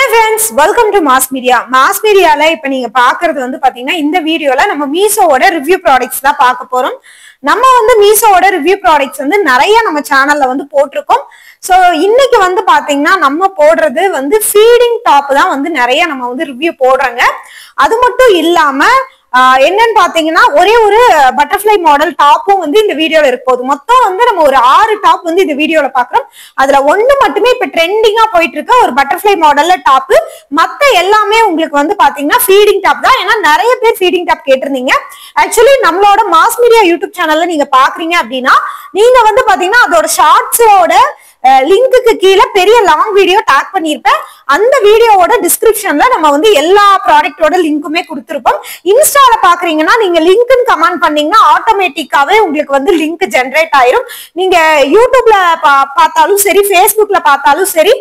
friends, welcome to Mass Media. Mass Media la இப்ப நீங்க பாக்குறது வந்து பாத்தீங்கன்னா இந்த வீடியோல நம்ம மீஷோவோட ரிவ்யூ ப்ராடக்ட்ஸ் தான் பார்க்க போறோம். நம்ம வந்து மீஷோவோட ரிவ்யூ ப்ராடக்ட்ஸ் வந்து நிறைய நம்ம சேனல்ல வந்து போட்டிருக்கோம். சோ இன்னைக்கு வந்து பாத்தீங்கன்னா நம்ம போடுறது வந்து ஃபீடிங் டாப் தான் வந்து நிறைய நம்ம வந்து ரிவ்யூ போடுறாங்க. அது மட்டும் இல்லாம என்னன்னு பாத்தீங்கன்னா ஒரே ஒரு பட்டர்ஃபிளை மாடல் டாப்பும் வந்து இந்த வீடியோல இருக்க போகுது. மொத்தம் வந்து நம்ம ஒரு 6 டாப் வந்து இந்த வீடியோல பாக்குறோம். அதுல ஒண்ணு மட்டுமே இப்ப ட்ரெண்டிங்கா போயிட்டு இருக்க ஒரு பட்டர்ஃபிளை மாடல்ல டாப். மத்த எல்லாமே உங்களுக்கு வந்து பாத்தீங்கன்னா ஃபீடிங் டாப் தான். ஏன்னா நிறைய பேர் ஃபீடிங் டாப் கேட்டிருந்தீங்க. ஆக்சுவலி நம்மளோட மாஸ் மீடியா யூடியூப் சேனல்ல நீங்க பாக்குறீங்க அப்படின்னா நீங்க வந்து பாத்தீங்கன்னா அதோட ஷார்ட்ஸோட லிங்க்குக்கு கீழே பெரிய லாங் வீடியோ டாக் பண்ணிருப்பேன். அந்த வீடியோவோட டிஸ்கிரிப்ஷன்ல நம்ம வந்து எல்லா ப்ராடக்டோட லிங்க்குமே கொடுத்துருப்போம். இன்ஸ்டால பாக்குறீங்கன்னா நீங்க லிங்க்னு கமெண்ட் பண்ணீங்கன்னா ஆட்டோமேட்டிக்காவே உங்களுக்கு வந்து லிங்க் ஜெனரேட் ஆயிரும். நீங்க யூடியூப்ல பார்த்தாலும் சரி, ஃபேஸ்புக்ல பார்த்தாலும் சரி,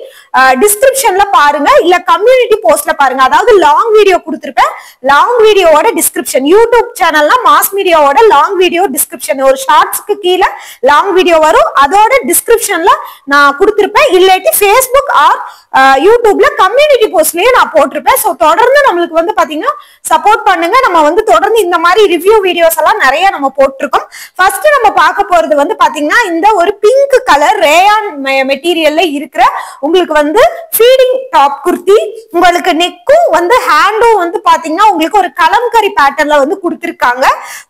டிஸ்கிரிப்ஷன்ல பாருங்க, இல்ல கம்யூனிட்டி போஸ்ட்ல பாருங்க. அதாவது லாங் வீடியோ கொடுத்துருப்பேன். லாங் வீடியோவோட டிஸ்கிரிப்ஷன் யூடியூப் சேனல்ல மாஸ் மீடியாவோட லாங் வீடியோ டிஸ்கிரிப்ஷன் ஒரு ஷார்ட்ஸ்க்கு கீழே லாங் வீடியோ வரும். அதோட டிஸ்கிரிப்ஷன்ல நான் கொடுத்திருப்பேன். இல்லாட்டி ஃபேஸ்புக் ஆர் யூடியூப்ல கம்யூனிட்டி போஸ்ட்லயே நான் போட்டிருப்பேன். சோ தொடர்ந்து நம்மளுக்கு வந்து பாத்தீங்கன்னா சப்போர்ட் பண்ணுங்க. நம்ம வந்து தொடர்ந்து இந்த மாதிரி ரிவ்யூ வீடியோஸ் எல்லாம் நிறைய நம்ம போட்டிருக்கோம். ஃபர்ஸ்ட் நம்ம பார்க்க போறது வந்து பாத்தீங்கன்னா இந்த ஒரு பிங்க் கலர் ரேயான் மெட்டீரியல்ல இருக்கிற உங்களுக்கு வந்து ஃபீடிங் டாப் குர்த்தி. உங்களுக்கு நெக்கும் வந்து ஹேண்டும் வந்து பாத்தீங்கன்னா உங்களுக்கு ஒரு கலம்கரி பேட்டர்ன்ல வந்து கொடுத்திருக்காங்க.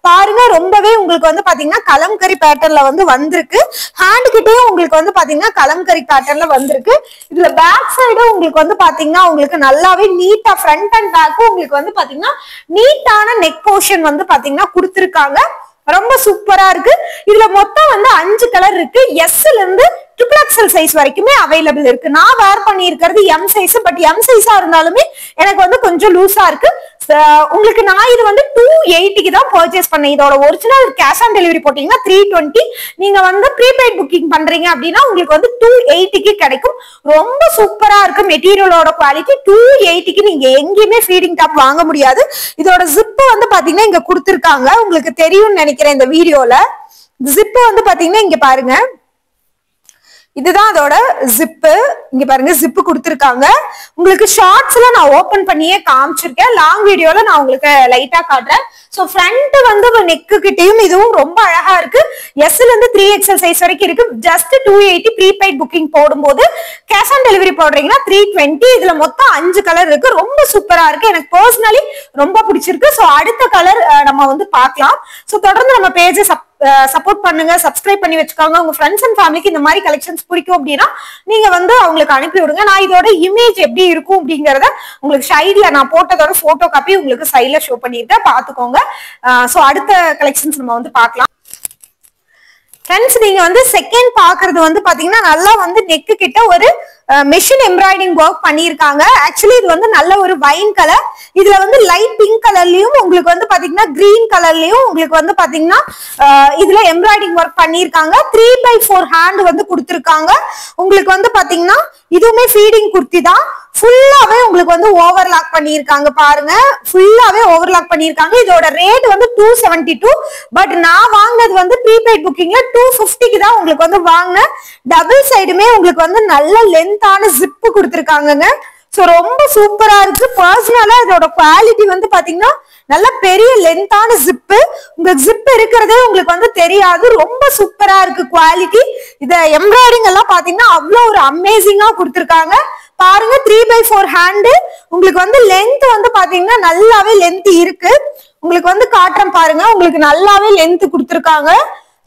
பாருங்க, ரொம்பவே உங்களுக்கு வந்து பாத்தீங்கன்னா கலம்கரி பேட்டர்ன்ல வந்து வந்திருக்கு. ஹேண்ட் கிட்டயும் உங்களுக்கு வந்து பாத்தீங்கன்னா கலம்கரி பேட்டர்ன்ல வந்திருக்கு. இதுல பேக் சைடும் உங்களுக்கு வந்து பாத்தீங்கன்னா உங்களுக்கு நல்லாவே நீட்டா ஃப்ரண்ட் அண்ட் பேக்கும் உங்களுக்கு வந்து பாத்தீங்கன்னா நீட்டான நெக் போர்ஷன் வந்து பாத்தீங்கன்னா கொடுத்திருக்காங்க. ரொம்ப சூப்பரா இருக்கு. இதுல மொத்தம் வந்து 5 கலர் இருக்கு. எஸ்ல இருந்து ட்ரிபிள் எக்ஸல் சைஸ் வரைக்குமே அவைலபிள் இருக்கு. நான் வேர் பண்ணியிருக்கிறது எம் சைஸ். பட் எம் சைஸா இருந்தாலுமே எனக்கு வந்து கொஞ்சம் லூஸா இருக்கு. உங்களுக்கு நான் இது வந்து 280க்கு தான் பர்ச்சேஸ் பண்ணேன். இதோட ஒரிஜினல் கேஷ் ஆன் டெலிவரி போட்டீங்கன்னா 320. நீங்க வந்து ப்ரீபெய்ட் புக்கிங் பண்றீங்க அப்படின்னா உங்களுக்கு வந்து 280க்கு கிடைக்கும். ரொம்ப சூப்பரா இருக்கு. மெட்டீரியலோட குவாலிட்டி 280க்கு நீங்க எங்கேயுமே ஃபீடிங் டாப் வாங்க முடியாது. இதோட ஜிப் வந்து பாத்தீங்கன்னா இங்க கொடுத்திருக்காங்க. உங்களுக்கு தெரியும்னு நினைக்கிறேன் இந்த வீடியோல. ஜிப் வந்து பாத்தீங்கன்னா இங்க பாருங்க, இதுதான் அதோட ஜிப்பு. இங்க பாருங்க, ஜிப்பு கொடுத்திருக்காங்க. உங்களுக்கு ஷார்ட்ஸ்ல நான் ஓபன் பண்ணியே காமிச்சிருக்கேன். லாங் வீடியோல நான் உங்களுக்கு லைட்டா காட்டுறேன். சோ ஃப்ரண்ட் வந்து நெக்கு கிட்டையும் இதுவும் ரொம்ப அழகா இருக்கு. எஸ்ல இருந்து 3XL சைஸ் வரைக்கும் இருக்கு. ஜஸ்ட் 280 ப்ரீபெய்ட் புக்கிங் போடும்போது கேஷ் ஆன் டெலிவரி போடுறீங்கன்னா 320. இதுல மொத்தம் 5 கலர் இருக்கு. ரொம்ப சூப்பரா இருக்கு. எனக்கு பர்சனலி ரொம்ப பிடிச்சிருக்கு. சோ அடுத்த கலர் நம்ம வந்து பார்க்கலாம். சோ தொடர்ந்து நம்ம பேஜை சப்போர்ட் பண்ணுங்க, சப்ஸ்கிரைப் பண்ணி வச்சுக்கோங்க. உங்க ஃப்ரெண்ட்ஸ் அண்ட் ஃபேமிலிக்கு இந்த மாதிரி கலெக்ஷன்ஸ் பிடிக்கும் அப்படின்னா நீங்க வந்து அவங்களுக்கு அனுப்பி விடுங்க. நான் இதோட இமேஜ் எப்படி இருக்கும் அப்படிங்கறத உங்களுக்கு சைட்ல நான் போட்டதோட போட்டோ காப்பி உங்களுக்கு சைட்ல ஷோ பண்ணிருக்கேன், பாத்துக்கோங்க. சோ அடுத்த கலெக்ஷன்ஸ் நம்ம வந்து பார்க்கலாம். ஃப்ரெண்ட்ஸ், நீங்க வந்து செகண்ட் பாக்குறது வந்து பாத்தீங்கன்னா நல்லா வந்து நெக்கு கிட்ட ஒரு மெஷின் எம்ப்ராய்டிங் ஒர்க் பண்ணிருக்காங்க. ஆக்சுவலி இது வந்து நல்ல ஒரு வைன் கலர். இதுல வந்து லைட் பிங்க் கலர்லயும் உங்களுக்கு வந்து பாத்தீங்கன்னா கிரீன் கலர்லயும் உங்களுக்கு வந்து பாத்தீங்கன்னா இதுல எம்ப்ராய்டிங் ஒர்க் பண்ணிருக்காங்க. 3/4 ஹேண்ட் வந்து கொடுத்திருக்காங்க. உங்களுக்கு வந்து பாத்தீங்கன்னா இதுவுமே ஃபீடிங் குர்த்தி தான். ஃபுல்லாவே உங்களுக்கு வந்து ஓவர்லாக் பண்ணிருக்காங்க. பாருங்க, ஃபுல்லாவே ஓவர்லாக் பண்ணிருக்காங்க. இதோட ரேட் வந்து 272. பட் நான் வாங்கினது வந்து ப்ரீபெய்ட் புக்கிங்ல 250க்கு தான் உங்களுக்கு வந்து வாங்கினேன். டபுள் சைடுமே உங்களுக்கு வந்து நல்ல லென்த்தான ஜிப்பு கொடுத்திருக்காங்க. சோ ரொம்ப சூப்பரா இருக்கு. பர்சனலா இதோட குவாலிட்டி வந்து பாத்தீங்கன்னா நல்ல பெரிய லென்த்தான ஜிப்பு. உங்களுக்கு ஜிப் இருக்கிறதே உங்களுக்கு வந்து தெரியாது. ரொம்ப சூப்பரா இருக்கு குவாலிட்டி. இத எம்ப்ராய்டிங் எல்லாம் பாத்தீங்கன்னா அவ்வளவு ஒரு அமேசிங்கா கொடுத்திருக்காங்க. பாருங்க, 3/4 ஹேண்டு. உங்களுக்கு வந்து லென்த் வந்து பாத்தீங்கன்னா நல்லாவே லென்த் இருக்கு. உங்களுக்கு வந்து காட்டுறேன் பாருங்க, உங்களுக்கு நல்லாவே லென்த் கொடுத்திருக்காங்க.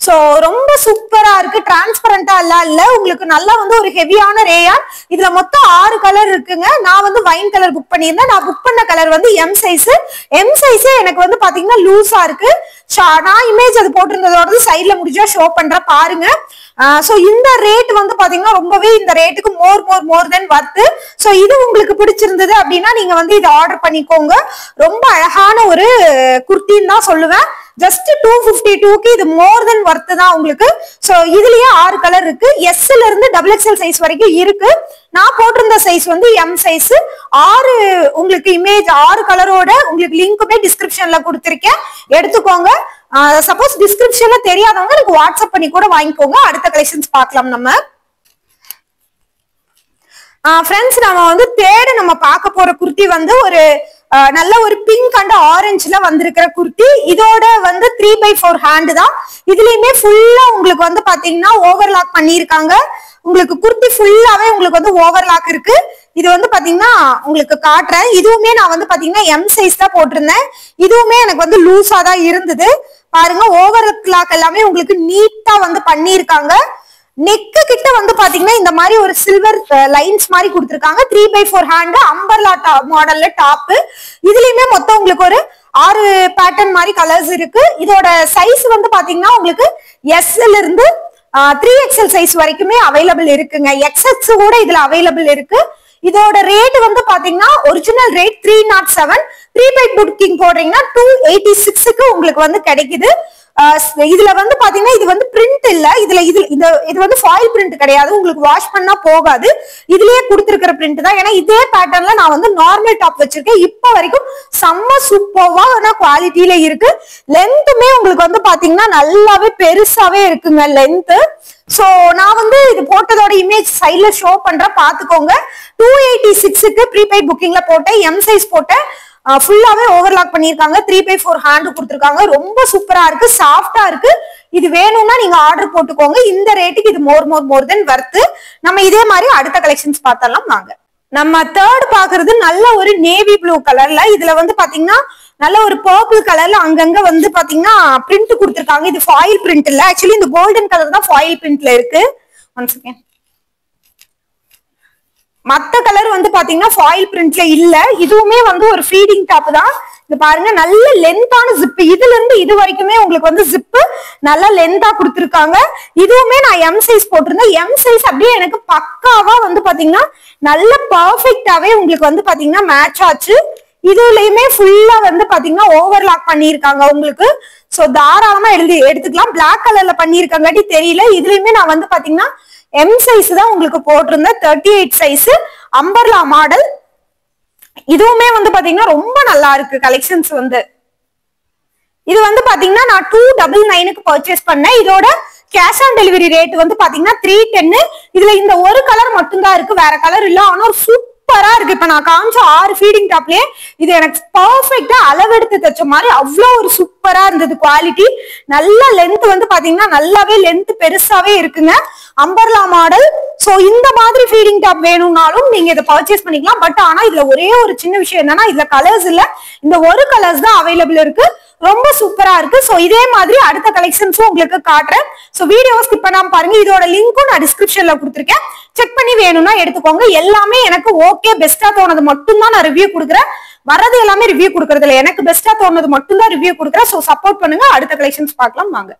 சோ ரொம்ப சூப்பரா இருக்கு. டிரான்ஸ்பரண்டா எல்லாம் இல்ல, உங்களுக்கு நல்லா வந்து ஒரு ஹெவியான ரேயான். இதுல மொத்தம் 6 கலர் இருக்குங்க. நான் வந்து வைன் கலர் புக் பண்ணியிருந்தேன். நான் புக் பண்ண கலர் வந்து எம் சைஸ். எம் சைஸ் எனக்கு வந்து பாத்தீங்கன்னா லூஸா இருக்கு. நான் இமேஜ் அது போட்டிருந்ததோட சைட்ல முடிஞ்சா ஷோ பண்றேன் பாருங்க. சோ இந்த ரேட் வந்து பாத்தீங்கன்னா ரொம்பவே இந்த ரேட்டுக்கு மோர் தென் வர்த். சோ இது உங்களுக்கு பிடிச்சிருந்தது அப்படின்னா நீங்க வந்து இதை ஆர்டர் பண்ணிக்கோங்க. ரொம்ப அழகான ஒரு குர்த்தின்னு தான் சொல்லுவேன். ஜஸ்ட் 252க்கு இது மோர் தென் வர்த் தான் உங்களுக்கு. சோ இதுலயே 6 கலர் இருக்கு. எஸ்ல இருந்து XXL சைஸ் வரைக்கும் இருக்கு. நான் போட்டிருந்த சைஸ் வந்து எம் சைஸ். 6 உங்களுக்கு இமேஜ் 6 கலரோட உங்களுக்கு லிங்க்குமே டிஸ்கிரிப்ஷன்ல கொடுத்திருக்கேன், எடுத்துக்கோங்க. சப்போஸ் டிஸ்கிரிப்ஷன்ல தெரியாதவங்க எனக்கு வாட்ஸ்அப் பண்ணி கூட வாங்கிக்கோங்க. அடுத்த கலெக்ஷன்ஸ் பார்க்கலாம் நம்ம. ஃப்ரெண்ட்ஸ் நம்ம வந்து நம்ம பார்க்க போற குர்த்தி வந்து ஒரு நல்ல ஒரு பிங்க் அண்ட் ஆரஞ்சுல வந்திருக்கிற குர்த்தி. இதோட வந்து 3/4 ஹேண்ட் தான். இதுலயுமே ஃபுல்லா உங்களுக்கு வந்து பாத்தீங்கன்னா ஓவர்லாக் பண்ணிருக்காங்க. உங்களுக்கு குர்த்தி ஃபுல்லாவே உங்களுக்கு வந்து ஓவர்லாக் இருக்கு. இது வந்து பாத்தீங்கன்னா உங்களுக்கு காட்டுறேன். இதுவுமே நான் வந்து பாத்தீங்கன்னா எம் சைஸ் தான் போட்டிருந்தேன். இதுவுமே எனக்கு வந்து லூஸா தான் இருந்தது. பாருங்க ஓவர்லாக் எல்லாமே உங்களுக்கு நீட்டா வந்து பண்ணிருக்காங்க. நெக்கு கிட்ட வந்து பாத்தீங்கன்னா இந்த மாதிரி ஒரு சில்வர் லைன்ஸ் மாதிரி கொடுத்திருக்காங்க. 3/4 ஹேண்ட் அம்பர்லா மாடல்ல டாப். இதுலயுமே மொத்தம் உங்களுக்கு ஒரு 6 பேட்டர்ன் மாதிரி கலர்ஸ் இருக்கு. இதோட சைஸ் வந்து பாத்தீங்கன்னா உங்களுக்கு எஸ்ல இருந்து 3XL சைஸ் வரைக்குமே அவைலபிள் இருக்குங்க. XS கூட இதுல அவைலபிள் இருக்கு. இதோட ரேட் வந்து பாத்தீங்கன்னா ஒரிஜினல் ரேட் 307. ப்ரீபெய்ட் புக்கிங் போடுறீங்கன்னா 286க்கு உங்களுக்கு வந்து கிடைக்குது. இதுல வந்து பாத்தீங்கன்னா இது வந்து பிரிண்ட் இல்ல, இது வந்து ஃபாயில் பிரிண்ட் கிடையாது. உங்களுக்கு வாஷ் பண்ணா போகாது. இதுலயே கொடுத்திருக்கிற பிரிண்ட் தான். ஏன்னா இதே பேட்டர்ன்ல நான் வந்து நார்மல் டாப் வச்சிருக்கேன். இப்ப வரைக்கும் செம்ம சூப்பர்வான குவாலிட்டியில இருக்கு. லென்த்துமே உங்களுக்கு வந்து பாத்தீங்கன்னா நல்லாவே பெருசாவே இருக்குங்க லென்த். சோ நான் வந்து இது போட்டதோட இமேஜ் சைட்ல ஷோ பண்றேன், பாத்துக்கோங்க. 286க்கு ப்ரீபெய்ட் புக்கிங்ல போட்டேன். எம் சைஸ் போட்டேன். ஃபுல்லாவே ஓவர்லாக் பண்ணிருக்காங்க. 3/4 ஹேண்ட் கொடுத்திருக்காங்க. ரொம்ப சூப்பரா இருக்கு, சாஃப்டா இருக்கு. இது வேணும்னா நீங்க ஆர்டர் போட்டுக்கோங்க. இந்த ரேட்டுக்கு இது மோர் தென் வர்த். நம்ம இதே மாதிரி அடுத்த கலெக்ஷன்ஸ் பார்த்தலாம் வாங்க. நம்ம தேர்ட் பாக்குறது நல்ல ஒரு நேவி ப்ளூ கலர்ல. இதுல வந்து பாத்தீங்கன்னா நல்ல ஒரு பர்பிள் கலர்ல அங்கங்க வந்து பாத்தீங்கன்னா பிரிண்ட் கொடுத்திருக்காங்க. இது ஃபாயில் பிரிண்ட் இல்ல, ஆக்சுவலி இந்த கோல்டன் கலர் தான் ஃபாயில் பிரிண்ட்ல இருக்கு. One second. மத்த கலர் வந்து பாத்தீங்கன்னா ஃபாயில் பிரிண்ட்ல இல்ல. இதுவுமே வந்து ஒரு ஃபீடிங் டாப் தான். இது பாருங்க நல்ல லென்த்தான ஜிப். இதுல இருந்து இது வரைக்குமே உங்களுக்கு வந்து ஜிப் நல்ல லென்த்தா கொடுத்திருக்காங்க. இதுவுமே நான் எம் சைஸ் போட்டிருந்தேன். எம் சைஸ் அப்படியே எனக்கு பக்காவா வந்து பாத்தீங்கன்னா நல்ல பர்ஃபெக்டாவே உங்களுக்கு வந்து பாத்தீங்கன்னா மேட்ச் ஆச்சு. இதுலயுமே ஃபுல்லா வந்து பாத்தீங்கன்னா ஓவர்லாக் பண்ணிருக்காங்க உங்களுக்கு. சோ தாராளமா எடுத்துக்கலாம். பிளாக் கலர்ல பண்ணிருக்காங்காட்டி தெரியல. இதுலயுமே நான் வந்து பாத்தீங்கன்னா எம் சைஸ் தான் உங்களுக்கு போட்டிருந்தேன். 38 சைஸ் அம்பர்லா மாடல். இதுவுமே வந்து பாத்தீங்கன்னா ரொம்ப நல்லா இருக்கு கலெக்ஷன்ஸ் வந்து. இது வந்து பாத்தீங்கன்னா நான் 299க்கு பர்ச்சேஸ் பண்ணேன். இதோட கேஷ் ஆன் டெலிவரி ரேட் வந்து பாத்தீங்கன்னா 310. இதுல இந்த ஒரு கலர் மட்டும்தான் இருக்கு, வேற கலர் இல்ல. ஆனா ஒரு சூப்பரா இருக்கு. இப்ப நான் காமிச்ச 6 ஃபீடிங் டாப்லயே இது எனக்கு பர்ஃபெக்ட்டா அளவெடுத்து தச்ச மாதிரி அவ்வளவு ஒரு சூப்பரா இருந்தது. குவாலிட்டி நல்ல லென்த் வந்து பாத்தீங்கன்னா நல்லாவே லென்த் பெருசாவே இருக்குங்க. Umbrella model. சோ இந்த மாதிரி ஃபீடிங் டாப் வேணும்னாலும் நீங்க இதை பர்ச்சேஸ் பண்ணிக்கலாம். பட் ஆனா இதுல ஒரே ஒரு சின்ன விஷயம் என்னன்னா இதுல கலர்ஸ் இல்ல, இந்த ஒரு கலர்ஸ் தான் அவைலபிள் இருக்கு. ரொம்ப சூப்பரா இருக்கு. சோ இதே மாதிரி அடுத்த கலெக்ஷன்ஸும் உங்களுக்கு காட்டுறேன். சோ வீடியோ ஸ்கிப் பண்ணாம பாருங்க. இதோட லிங்க்கும் நான் டிஸ்கிரிப்ஷன்ல கொடுத்திருக்கேன். செக் பண்ணி வேணும்னா எடுத்துக்கோங்க. எல்லாமே எனக்கு ஓகே பெஸ்டா தோணுது மட்டும் தான் நான் ரிவ்யூ கொடுக்குறேன். வரது எல்லாமே ரிவ்யூ கொடுக்கறது இல்ல, எனக்கு பெஸ்டா தோணுது மட்டும் தான் ரிவ்யூ கொடுக்குறேன். சோ சப்போர்ட் பண்ணுங்க. அடுத்த கலெக்ஷன்ஸ் பார்க்கலாம் வாங்க.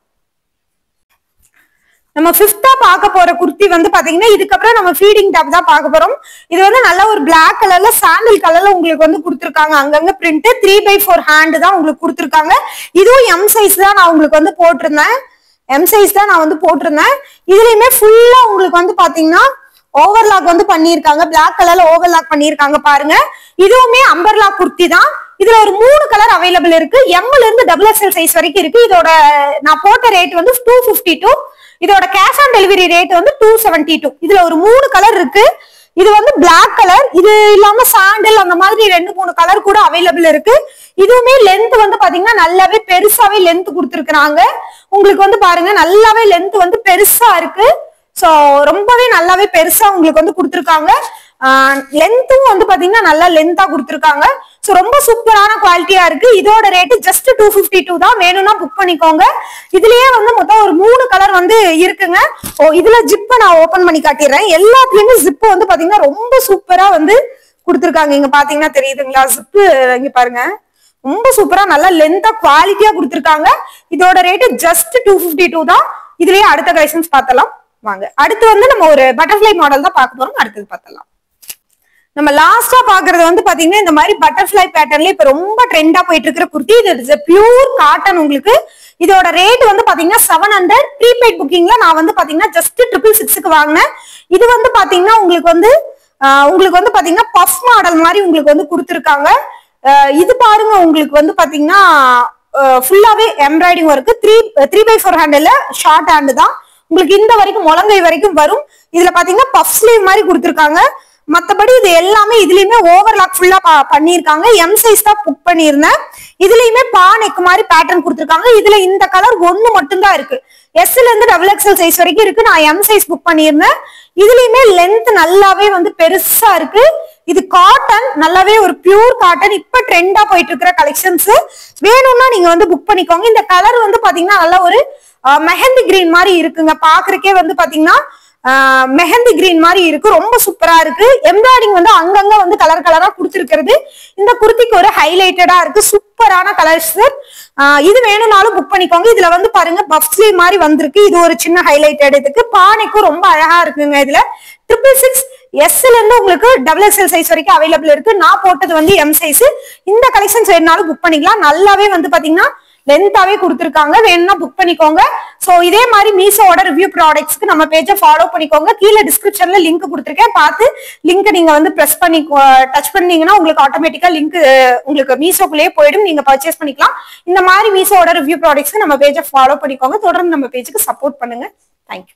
நம்ம 5th பார்க்க போற குர்த்தி வந்து பாத்தீங்கன்னா இதுக்கப்புறம் நம்ம ஃபீடிங் டாப் தான் பார்க்க போறோம். இது வந்து நல்ல ஒரு பிளாக் கலர்ல சாண்டில் கலர்ல உங்களுக்கு வந்து கொடுத்திருக்காங்க. அங்கங்க பிரிண்ட் 3/4 ஹேண்ட் தான் உங்களுக்கு கொடுத்திருக்காங்க. இதுவும் எம் சைஸ் தான் நான் உங்களுக்கு வந்து போட்டிருந்தேன். எம் சைஸ் தான் நான் வந்து போட்டிருந்தேன். இதுலயுமே ஃபுல்லா உங்களுக்கு வந்து பாத்தீங்கன்னா ஓவர்லாக் வந்து பண்ணிருக்காங்க. பிளாக் கலர்ல ஓவர்லாக் பண்ணிருக்காங்க பாருங்க. இதுவுமே அம்பர்லா குர்த்தி தான். இதுல ஒரு 3 கலர் அவைலபிள் இருக்கு. எம்ல இருந்து XXL சைஸ் வரைக்கும் இருக்கு. இதோட நான் போட்ட ரேட் வந்து 252. இதோட கேஷ் ஆன் டெலிவரி ரேட் வந்து 272. இதுல ஒரு 3 கலர் இருக்கு. இது வந்து பிளாக் கலர், இது இல்லாம சாண்டல் அந்த மாதிரி 2-3 கலர் கூட அவைலபிள் இருக்கு. இதுவுமே லென்த் வந்து பாத்தீங்கன்னா நல்லாவே பெருசாவே லென்த் கொடுத்துருக்காங்க. உங்களுக்கு வந்து பாருங்க நல்லாவே லென்த் வந்து பெருசா இருக்கு. சோ ரொம்பவே நல்லாவே பெருசா உங்களுக்கு வந்து கொடுத்துருக்காங்க. லென்த்தும் வந்து பாத்தீங்கன்னா நல்லா லென்த்தா கொடுத்துருக்காங்க. சோ ரொம்ப சூப்பரான குவாலிட்டியா இருக்கு. இதோட ரேட் ஜஸ்ட் 252 தான். வேணும்னா புக் பண்ணிக்கோங்க. இதுலயே வந்து மொத்தம் ஒரு 3 கலர் வந்து இருக்குங்க. இதுல ஜிப்பை நான் ஓபன் பண்ணி காட்டிடுறேன். எல்லாத்துலயுமே ஜிப்பு வந்து பாத்தீங்கன்னா ரொம்ப சூப்பரா வந்து கொடுத்துருக்காங்க. இங்க பாத்தீங்கன்னா தெரியுதுங்களா ஜிப்பு? இங்க பாருங்க ரொம்ப சூப்பரா நல்லா லென்த்தா குவாலிட்டியா கொடுத்துருக்காங்க. இதோட ரேட் ஜஸ்ட் 252 தான். இதுலயே அடுத்த கலெக்ஷன்ஸ் பார்த்தலாம் வாங்க. அடுத்து வந்து நம்ம ஒரு பட்டர்ஃபிளை மாடல் தான் பார்க்க போறோம். அடுத்தது பார்த்தலாம். நம்ம லாஸ்டா பாக்குறது வந்து பாத்தீங்கன்னா இந்த மாதிரி பட்டர்ஃபிளை பேட்டர்ன்ல இப்ப ரொம்ப ட்ரெண்டா போயிட்டு இருக்கிற குர்த்தி. இது பியூர் காட்டன். உங்களுக்கு இதோட ரேட் வந்து பாத்தீங்கன்னா 700. ப்ரீபெய்ட் புக்கிங்ல நான் வந்து பாத்தீங்கன்னா ஜஸ்ட் 666க்கு வாங்கினேன். இது வந்து பாத்தீங்கன்னா உங்களுக்கு வந்து பாத்தீங்கன்னா பஃப் மாடல் மாதிரி உங்களுக்கு வந்து கொடுத்துருக்காங்க. இது பாருங்க உங்களுக்கு வந்து பாத்தீங்கன்னா ஃபுல்லாவே எம்ப்ராய்டிங் ஒர்க். 3/4 ஹேண்ட்ல ஷார்ட் ஹேண்ட் தான். உங்களுக்கு இந்த வரைக்கும் முழங்கை வரைக்கும் வரும். இதுல பாத்தீங்கன்னா பஃப் ஸ்லீவ் மாதிரி கொடுத்துருக்காங்க. மத்தபடி இது எல்லாமே இதுலயுமே ஓவர்லாக் ஃபுல்லா பண்ணிருக்காங்க. எம் சைஸ் தான் புக் பண்ணிருந்தேன். இதுலயுமே பானைக்கு மாதிரி பேட்டர்ன் கொடுத்திருக்காங்க. இதுல இந்த கலர் ஒண்ணு மட்டும் தான் இருக்கு. எஸ்ல இருந்து XXL சைஸ் வரைக்கும் இருக்கு. நான் எம் சைஸ் புக் பண்ணிருந்தேன். இதுலயுமே லென்த் நல்லாவே வந்து பெருசா இருக்கு. இது காட்டன், நல்லாவே ஒரு பியூர் காட்டன். இப்ப ட்ரெண்டா போயிட்டு இருக்கிற கலெக்ஷன்ஸ் வேணும்னா நீங்க வந்து புக் பண்ணிக்கோங்க. இந்த கலர் வந்து பாத்தீங்கன்னா நல்ல ஒரு மெஹந்தி கிரீன் மாதிரி இருக்குங்க. பாக்குறக்கே வந்து பாத்தீங்கன்னா மெஹந்தி கிரீன் மாதிரி இருக்கு. ரொம்ப சூப்பரா இருக்கு. எம்ப்ராய்டிங் வந்து அங்கங்க வந்து கலர் கலரா கொடுத்துருக்கிறது இந்த குர்த்திக்கு ஒரு ஹைலைட்டடா இருக்கு. சூப்பரான கலர்ஸ். இது வேணும்னாலும் புக் பண்ணிக்கோங்க. இதுல வந்து பாருங்க பஃப் ஸ்லீவ் மாதிரி வந்திருக்கு. இது ஒரு சின்ன ஹைலைட்டட். இதுக்கு பானைக்கும் ரொம்ப அழகா இருக்குங்க. இதுல 666 எஸ்ல இருந்து உங்களுக்கு XXL சைஸ் வரைக்கும் அவைலபிள் இருக்கு. நான் போட்டது வந்து எம் சைஸ். இந்த கலெக்ஷன்ஸ் வேணும்னாலும் புக் பண்ணிக்கலாம். நல்லாவே வந்து பாத்தீங்கன்னா லென்த்தாவே கொடுத்துருக்காங்க. வேணும்னா புக் பண்ணிக்கோங்க. சோ இதே மாதிரி மீஷோவோட ரிவ்யூ ப்ராடக்ட்ஸ்க்கு நம்ம பேஜை ஃபாலோ பண்ணிக்கோங்க. கீழே டிஸ்கிரிப்ஷன்ல லிங்க் கொடுத்துருக்கேன். பார்த்து லிங்க் நீங்க வந்து பிரஸ் பண்ணி டச் பண்ணீங்கன்னா உங்களுக்கு ஆட்டோமேட்டிக்கா லிங்க் உங்களுக்கு மீஷோக்குள்ளேயே போயிடும். நீங்க பர்ச்சேஸ் பண்ணிக்கலாம். இந்த மாதிரி மீஷோவோட ரிவ்யூ ப்ராடக்ட்ஸ்க்கு நம்ம பேஜை ஃபாலோ பண்ணிக்கோங்க. தொடர்ந்து நம்ம பேஜுக்கு சப்போர்ட் பண்ணுங்க. தேங்க்யூ.